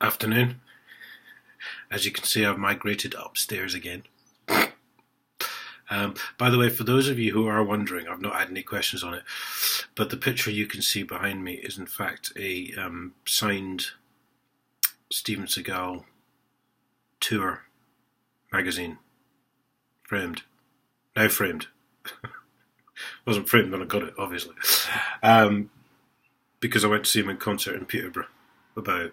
Afternoon. As you can see, I've migrated upstairs again. By the way, for those of you who are wondering, I've not had any questions on it, but the picture you can see behind me is in fact a signed Steven Seagal tour magazine. Framed. Now framed. Wasn't framed when I got it, obviously. Because I went to see him in concert in Peterborough about,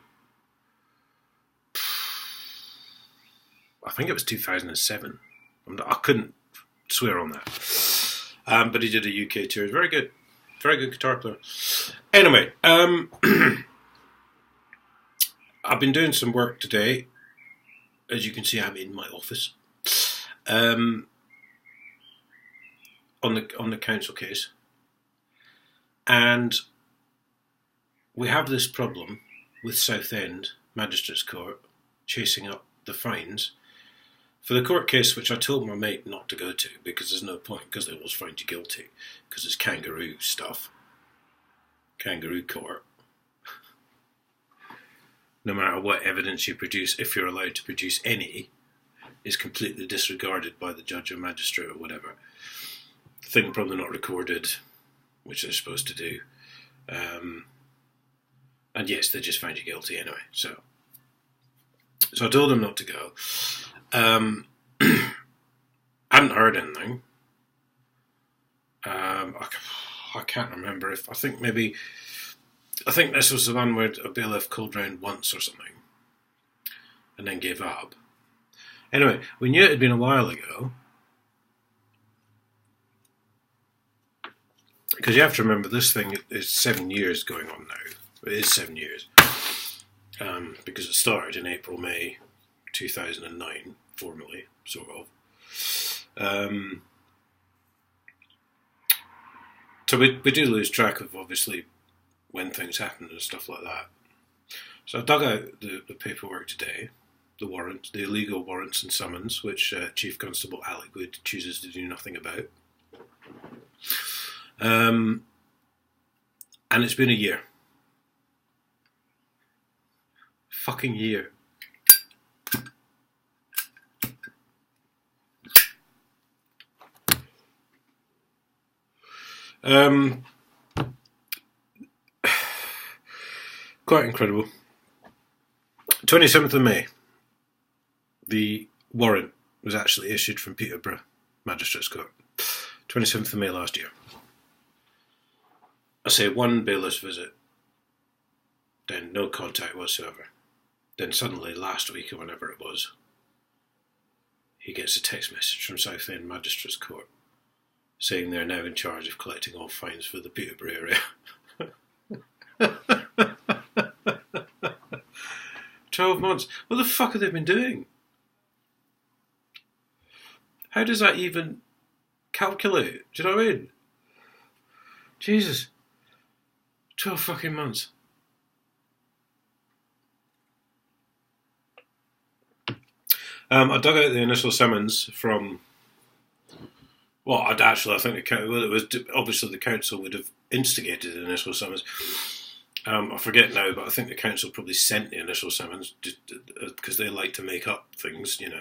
I think it was 2007. I couldn't swear on that. But he did a UK tour. Very good. Very good guitar player. Anyway, I've been doing some work today. As you can see, I'm in my office. On the council case. And we have this problem with Southend Magistrates Court chasing up the fines for the court case, which I told my mate not to go to because there's no point, because they will find you guilty, because it's kangaroo stuff. Kangaroo court. No matter what evidence you produce, if you're allowed to produce any, is completely disregarded by the judge or magistrate or whatever. Thing probably not recorded, which they're supposed to do. And yes, they just found you guilty anyway. So I told them not to go. I hadn't heard anything. I can't remember if I think this was the one where a bailiff called round once or something, and then gave up. Anyway, we knew it had been a while ago, because you have to remember this thing is 7 years going on now. It is 7 years, because it started in April, May 2009, formally, sort of. So we do lose track of, obviously, when things happen and stuff like that. So I dug out the paperwork today, the warrant, the illegal warrants and summons, which Chief Constable Alec Wood chooses to do nothing about. And it's been a year. Fucking year. Quite incredible. 27th of May, the warrant was actually issued from Peterborough Magistrates Court. 27th of May last year. I say one bailiff's visit, then no contact whatsoever. Then suddenly, last week or whenever it was, he gets a text message from Southend Magistrates Court saying they're now in charge of collecting all fines for the Peterborough area. 12 months. What the fuck have they been doing? How does that even calculate? Do you know what I mean? Jesus. 12 fucking months. I dug out the initial summons from. Well, I think it was obviously the council would have instigated the initial summons. I forget now, but I think the council probably sent the initial summons because they like to make up things, and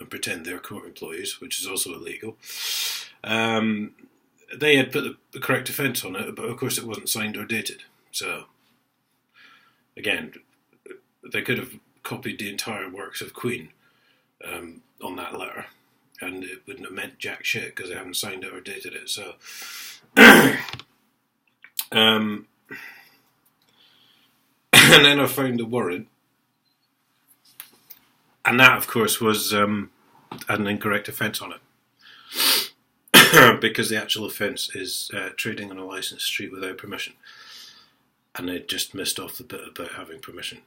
pretend they're court employees, which is also illegal. They had put the correct offence on it, but of course it wasn't signed or dated. So, again, they could have copied the entire works of Queen on that letter, and it wouldn't have meant jack shit because they haven't signed it or dated it. So, and then I found the warrant, and that, of course, was had an incorrect offence on it, because the actual offence is trading on a licensed street without permission, and they just missed off the bit about having permission.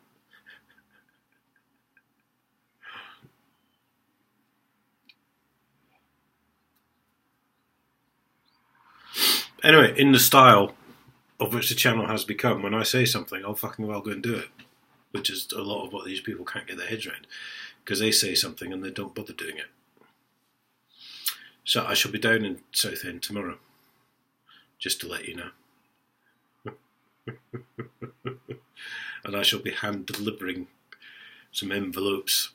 Anyway, in the style of which the channel has become, when I say something, I'll fucking well go and do it. Which is a lot of what these people can't get their heads around. Because they say something and they don't bother doing it. So I shall be down in Southend tomorrow. Just to let you know. And I shall be hand delivering some envelopes.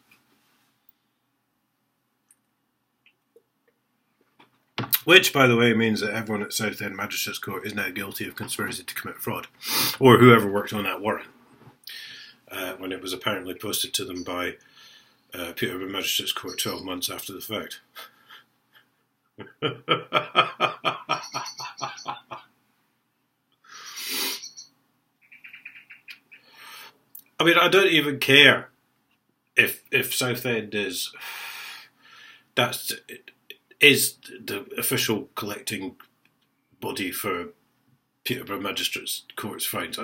Which, by the way, means that everyone at Southend Magistrates Court is now guilty of conspiracy to commit fraud, or whoever worked on that warrant, when it was apparently posted to them by Peterborough Magistrates Court 12 months after the fact. I mean, I don't even care if Southend is the official collecting body for Peterborough Magistrates Court's fines.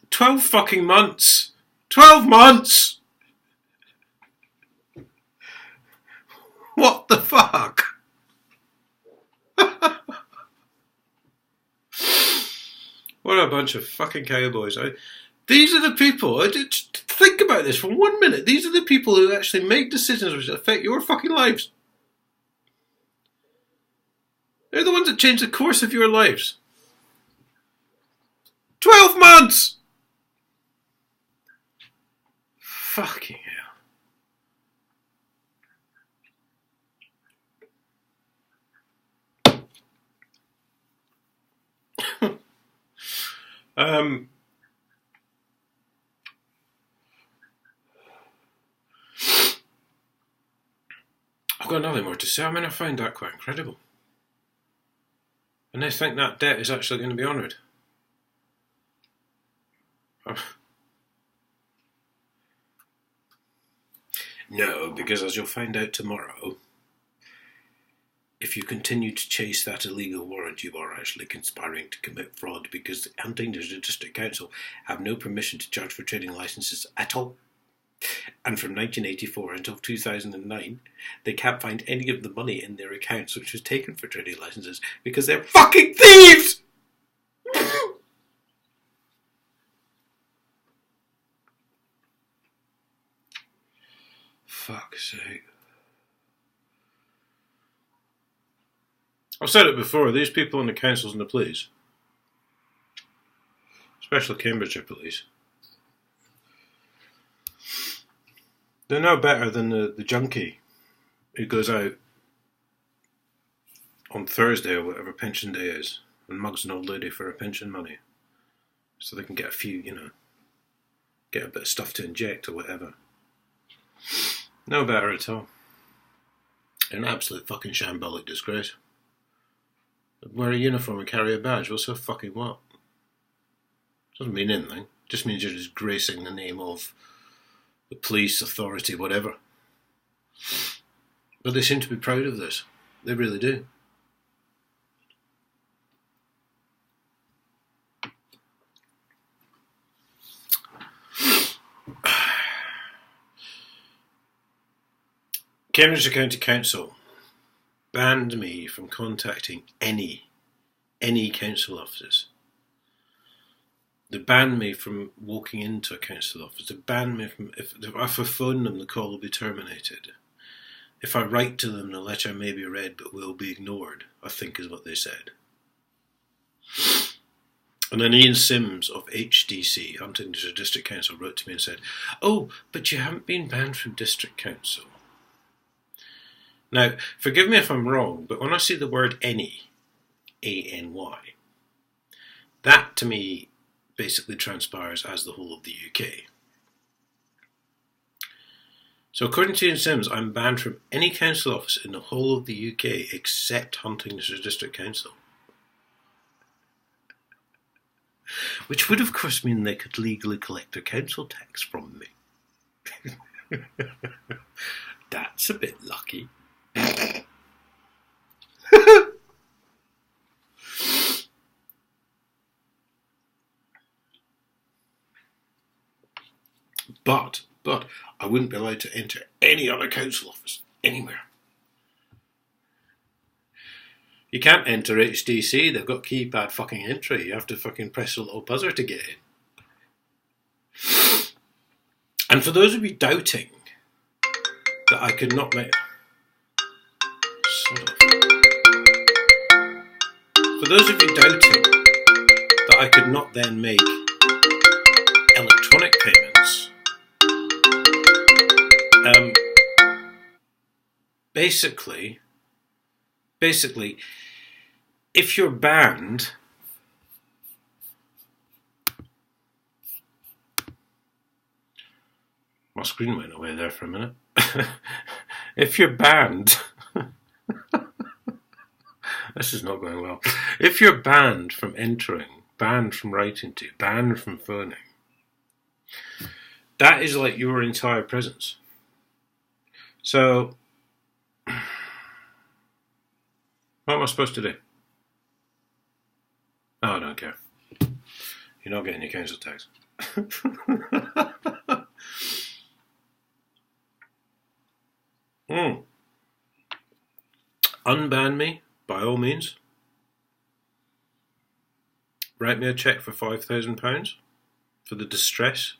12 fucking months! 12 months! What the fuck? What a bunch of fucking cowboys. These are the people, think about this for 1 minute, these are the people who actually make decisions which affect your fucking lives. They're the ones that change the course of your lives. 12 months! Fucking hell. I've got nothing more to say. I mean, I find that quite incredible. And they think that debt is actually going to be honoured. No, because as you'll find out tomorrow, if you continue to chase that illegal warrant, you are actually conspiring to commit fraud, because the Huntingdonshire District Council have no permission to charge for trading licences at all. And from 1984 until 2009, they can't find any of the money in their accounts which was taken for trading licences because they're fucking thieves! Fuck's sake. I've said it before, these people in the councils and the police, especially Cambridgeshire police, they're no better than the junkie who goes out on Thursday or whatever pension day is and mugs an old lady for her pension money so they can get a few, get a bit of stuff to inject or whatever. No better at all. An absolute fucking shambolic disgrace. Wear a uniform and carry a badge. Well, so fucking what? Doesn't mean anything. Just means you're disgracing the name of the police, authority, whatever. But they seem to be proud of this. They really do. Cambridgeshire County Council banned me from contacting any council offices. They banned me from walking into a council office. They banned me from, if I phone them, the call will be terminated. If I write to them, the letter may be read but will be ignored, I think is what they said. And then Ian Sims of HDC, Huntingdonshire District Council, wrote to me and said, "Oh, but you haven't been banned from District Council." Now, forgive me if I'm wrong, but when I see the word any, A-N-Y, that to me basically transpires as the whole of the UK. So according to Ian Sims, I'm banned from any council office in the whole of the UK except Huntingdonshire District Council. Which would of course mean they could legally collect their council tax from me. That's a bit lucky. But I wouldn't be allowed to enter any other council office anywhere. You can't enter HDC, they've got keypad fucking entry. You have to fucking press a little buzzer to get in. And for those of you doubting that I could not make... For those of you doubting that I could not then make electronic payments, basically, if you're banned, my screen went away there for a minute. If you're banned, this is not going well. If you're banned from entering, banned from writing to, banned from phoning, that is like your entire presence. So, what am I supposed to do? Oh, I don't care. You're not getting your council tax. Unban me, by all means. Write me a cheque for £5,000 for the distress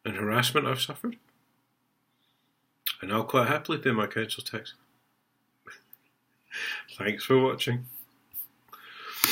and harassment I've suffered, and I'll quite happily pay my council tax. Thanks for watching.